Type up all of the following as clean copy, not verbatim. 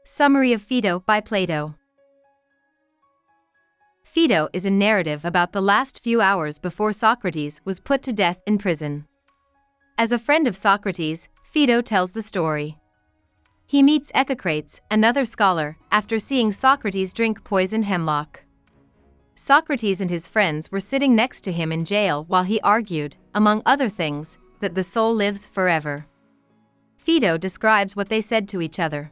Summary of Phaedo by Plato. Phaedo is a narrative about the last few hours before Socrates was put to death in prison. As a friend of Socrates, Phaedo tells the story. He meets Encapsulates, another scholar, after seeing Socrates drink poisoned hemlock. Socrates and his friends were sitting next to him in jail while he argued, among other things, that the soul lives forever. Phaedo describes what they said to each other.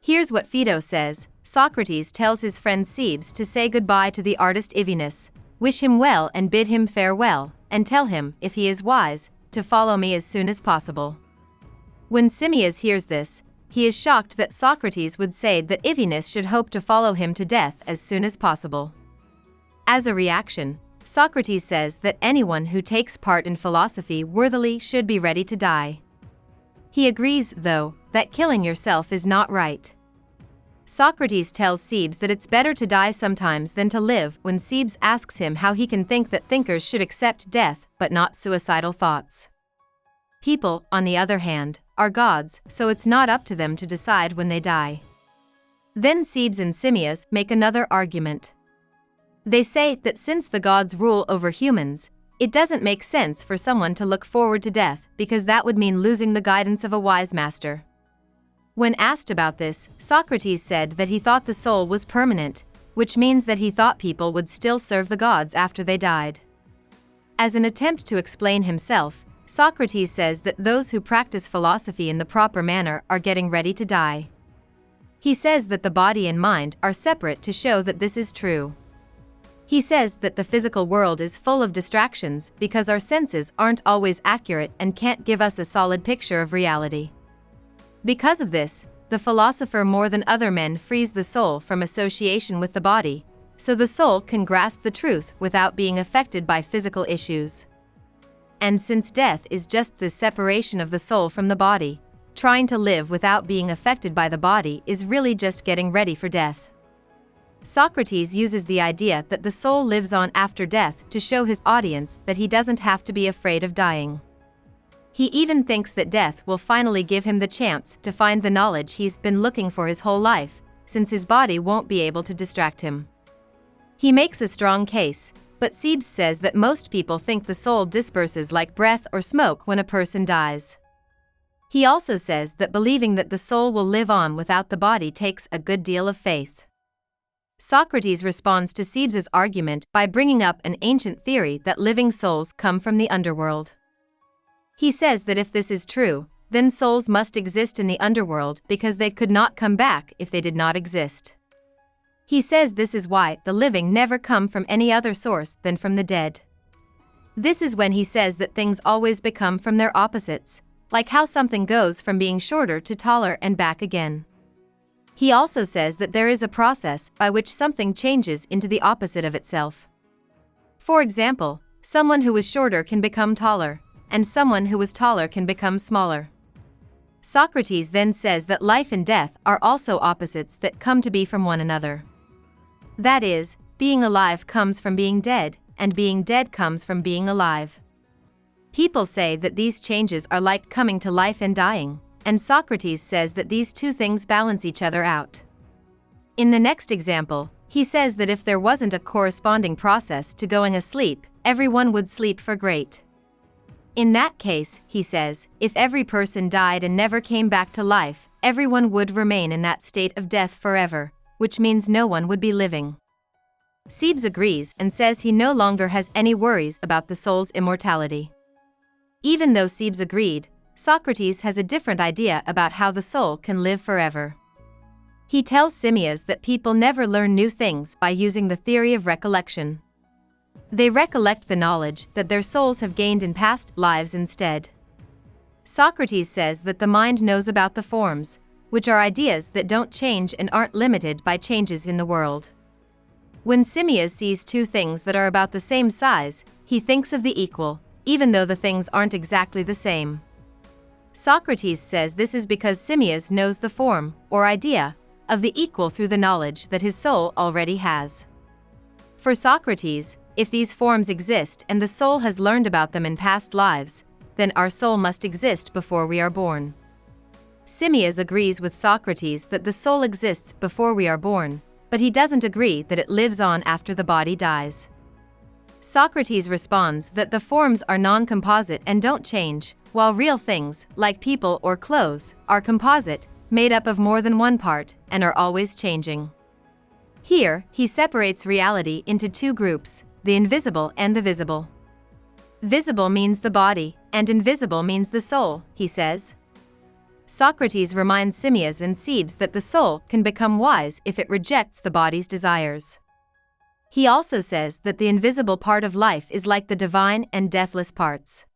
Here's what Phaedo says. Socrates tells his friend Cebes to say goodbye to the artist Ivinus, wish him well and bid him farewell, and tell him, if he is wise, to follow me as soon as possible. When Simmias hears this, he is shocked that Socrates would say that Ivinus should hope to follow him to death as soon as possible. As a reaction, Socrates says that anyone who takes part in philosophy worthily should be ready to die. He agrees, though, that killing yourself is not right. Socrates tells Cebes that it's better to die sometimes than to live when Cebes asks him how he can think that thinkers should accept death but not suicidal thoughts. People, on the other hand, are gods, so it's not up to them to decide when they die. Then Cebes and Simmias make another argument. They say that since the gods rule over humans, it doesn't make sense for someone to look forward to death because that would mean losing the guidance of a wise master. When asked about this, Socrates said that he thought the soul was permanent, which means that he thought people would still serve the gods after they died. As an attempt to explain himself, Socrates says that those who practice philosophy in the proper manner are getting ready to die. He says that the body and mind are separate to show that this is true. He says that the physical world is full of distractions because our senses aren't always accurate and can't give us a solid picture of reality. Because of this, the philosopher more than other men frees the soul from association with the body, so the soul can grasp the truth without being affected by physical issues. And since death is just the separation of the soul from the body, trying to live without being affected by the body is really just getting ready for death. Socrates uses the idea that the soul lives on after death to show his audience that he doesn't have to be afraid of dying. He even thinks that death will finally give him the chance to find the knowledge he's been looking for his whole life, since his body won't be able to distract him. He makes a strong case, but Cebes says that most people think the soul disperses like breath or smoke when a person dies. He also says that believing that the soul will live on without the body takes a good deal of faith. Socrates responds to Cebes' argument by bringing up an ancient theory that living souls come from the underworld. He says that if this is true, then souls must exist in the underworld because they could not come back if they did not exist. He says this is why the living never come from any other source than from the dead. This is when he says that things always become from their opposites, like how something goes from being shorter to taller and back again. He also says that there is a process by which something changes into the opposite of itself. For example, someone who was shorter can become taller, and someone who was taller can become smaller. Socrates then says that life and death are also opposites that come to be from one another. That is, being alive comes from being dead, and being dead comes from being alive. People say that these changes are like coming to life and dying, and Socrates says that these two things balance each other out. In the next example, he says that if there wasn't a corresponding process to going asleep, everyone would sleep for great. In that case, he says, if every person died and never came back to life, everyone would remain in that state of death forever, which means no one would be living. Cebes agrees and says he no longer has any worries about the soul's immortality. Even though Cebes agreed, Socrates has a different idea about how the soul can live forever. He tells Simmias that people never learn new things by using the theory of recollection. They recollect the knowledge that their souls have gained in past lives instead. Socrates says that the mind knows about the forms, which are ideas that don't change and aren't limited by changes in the world. When Simmias sees two things that are about the same size, he thinks of the equal, even though the things aren't exactly the same. Socrates says this is because Simmias knows the form, or idea, of the equal through the knowledge that his soul already has. For Socrates, if these forms exist and the soul has learned about them in past lives, then our soul must exist before we are born. Simmias agrees with Socrates that the soul exists before we are born, but he doesn't agree that it lives on after the body dies. Socrates responds that the forms are non-composite and don't change, while real things, like people or clothes, are composite, made up of more than one part, and are always changing. Here, he separates reality into two groups, the invisible and the visible. Visible means the body, and invisible means the soul, he says. Socrates reminds Simmias and Cebes that the soul can become wise if it rejects the body's desires. He also says that the invisible part of life is like the divine and deathless parts.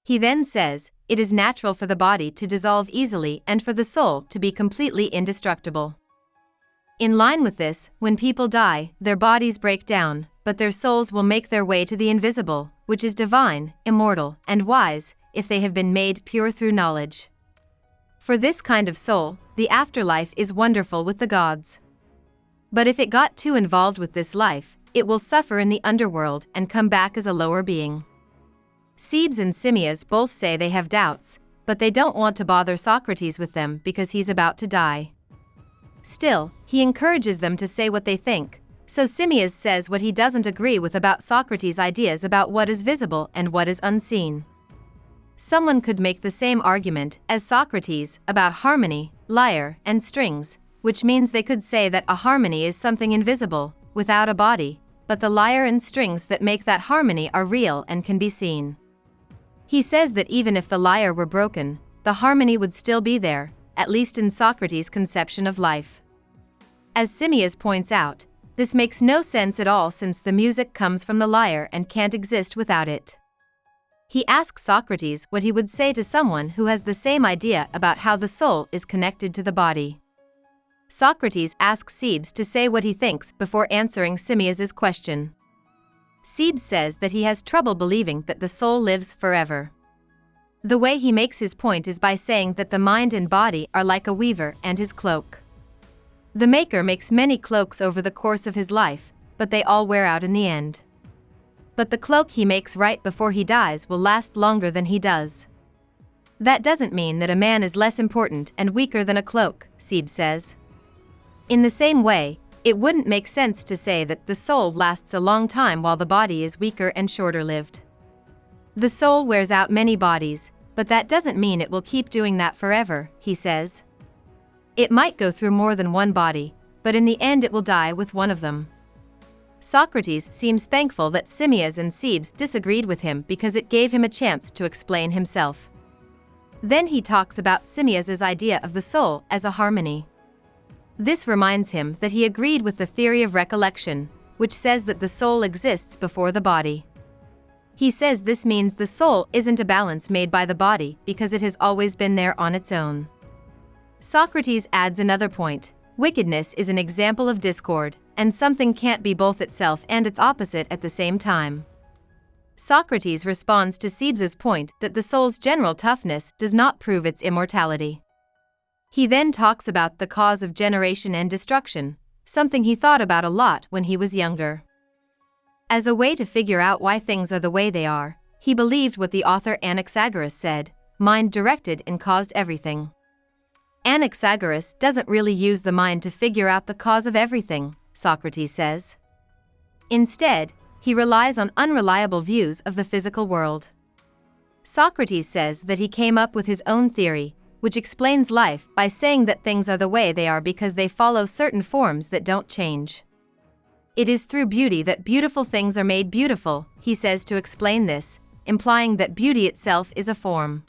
He then says, it is natural for the body to dissolve easily and for the soul to be completely indestructible. In line with this, when people die, their bodies break down, but their souls will make their way to the invisible, which is divine, immortal, and wise, if they have been made pure through knowledge. For this kind of soul, the afterlife is wonderful with the gods. But if it got too involved with this life, it will suffer in the underworld and come back as a lower being. Cebes and Simmias both say they have doubts, but they don't want to bother Socrates with them because he's about to die. Still, he encourages them to say what they think, so Simmias says what he doesn't agree with about Socrates' ideas about what is visible and what is unseen. Someone could make the same argument as Socrates about harmony, lyre, and strings, which means they could say that a harmony is something invisible, without a body, but the lyre and strings that make that harmony are real and can be seen. He says that even if the lyre were broken, the harmony would still be there, at least in Socrates' conception of life. As Simmias points out, this makes no sense at all since the music comes from the lyre and can't exist without it. He asks Socrates what he would say to someone who has the same idea about how the soul is connected to the body. Socrates asks Cebes to say what he thinks before answering Simmias's question. Cebes says that he has trouble believing that the soul lives forever. The way he makes his point is by saying that the mind and body are like a weaver and his cloak. The maker makes many cloaks over the course of his life, but they all wear out in the end. But the cloak he makes right before he dies will last longer than he does. That doesn't mean that a man is less important and weaker than a cloak, Cebes says. In the same way, it wouldn't make sense to say that the soul lasts a long time while the body is weaker and shorter-lived. The soul wears out many bodies, but that doesn't mean it will keep doing that forever, he says. It might go through more than one body, but in the end it will die with one of them. Socrates seems thankful that Simmias and Cebes disagreed with him because it gave him a chance to explain himself. Then he talks about Simmias's idea of the soul as a harmony. This reminds him that he agreed with the theory of recollection, which says that the soul exists before the body. He says this means the soul isn't a balance made by the body because it has always been there on its own. Socrates adds another point: wickedness is an example of discord, and something can't be both itself and its opposite at the same time. Socrates responds to Cebes's point that the soul's general toughness does not prove its immortality. He then talks about the cause of generation and destruction, something he thought about a lot when he was younger. As a way to figure out why things are the way they are, he believed what the author Anaxagoras said: mind directed and caused everything. Anaxagoras doesn't really use the mind to figure out the cause of everything, Socrates says. Instead, he relies on unreliable views of the physical world. Socrates says that he came up with his own theory, which explains life by saying that things are the way they are because they follow certain forms that don't change. It is through beauty that beautiful things are made beautiful, he says to explain this, implying that beauty itself is a form.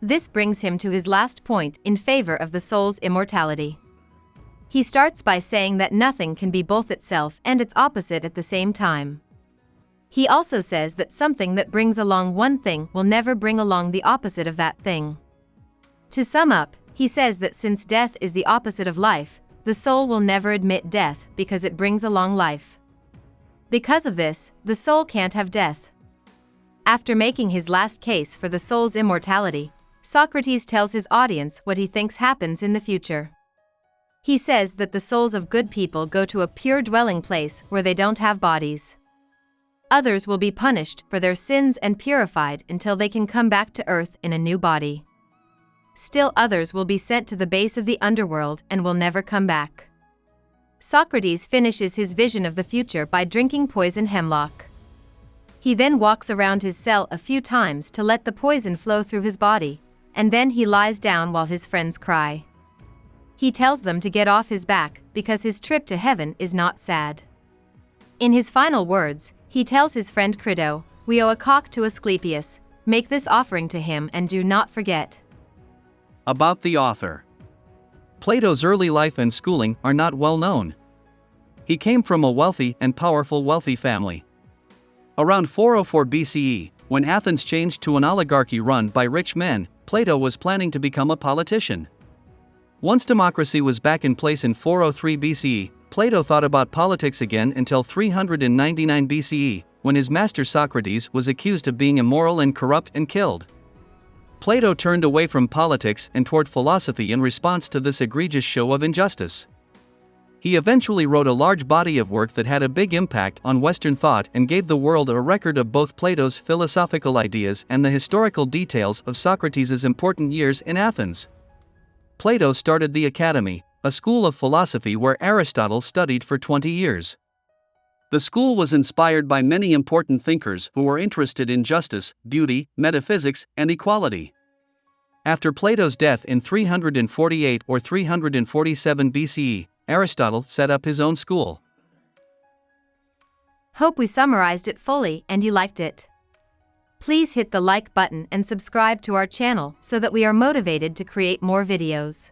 This brings him to his last point in favor of the soul's immortality. He starts by saying that nothing can be both itself and its opposite at the same time. He also says that something that brings along one thing will never bring along the opposite of that thing. To sum up, he says that since death is the opposite of life, the soul will never admit death because it brings along life. Because of this, the soul can't have death. After making his last case for the soul's immortality, Socrates tells his audience what he thinks happens in the future. He says that the souls of good people go to a pure dwelling place where they don't have bodies. Others will be punished for their sins and purified until they can come back to earth in a new body. still others will be sent to the base of the underworld and will never come back. Socrates finishes his vision of the future by drinking poison hemlock. He then walks around his cell a few times to let the poison flow through his body, and then he lies down while his friends cry. He tells them to get off his back because his trip to heaven is not sad. In his final words, he tells his friend Crito, "We owe a cock to Asclepius, make this offering to him and do not forget." About the author. Plato's early life and schooling are not well known. He came from a wealthy and powerful family. Around 404 BCE, when Athens changed to an oligarchy run by rich men, Plato was planning to become a politician. Once democracy was back in place in 403 BCE, Plato thought about politics again until 399 BCE, when his master Socrates was accused of being immoral and corrupt and killed. Plato turned away from politics and toward philosophy in response to this egregious show of injustice. He eventually wrote a large body of work that had a big impact on Western thought and gave the world a record of both Plato's philosophical ideas and the historical details of Socrates' important years in Athens. Plato started the Academy, a school of philosophy where Aristotle studied for 20 years. The school was inspired by many important thinkers who were interested in justice, beauty, metaphysics, and equality. After Plato's death in 348 or 347 BCE, Aristotle set up his own school. Hope we summarized it fully and you liked it. Please hit the like button and subscribe to our channel so that we are motivated to create more videos.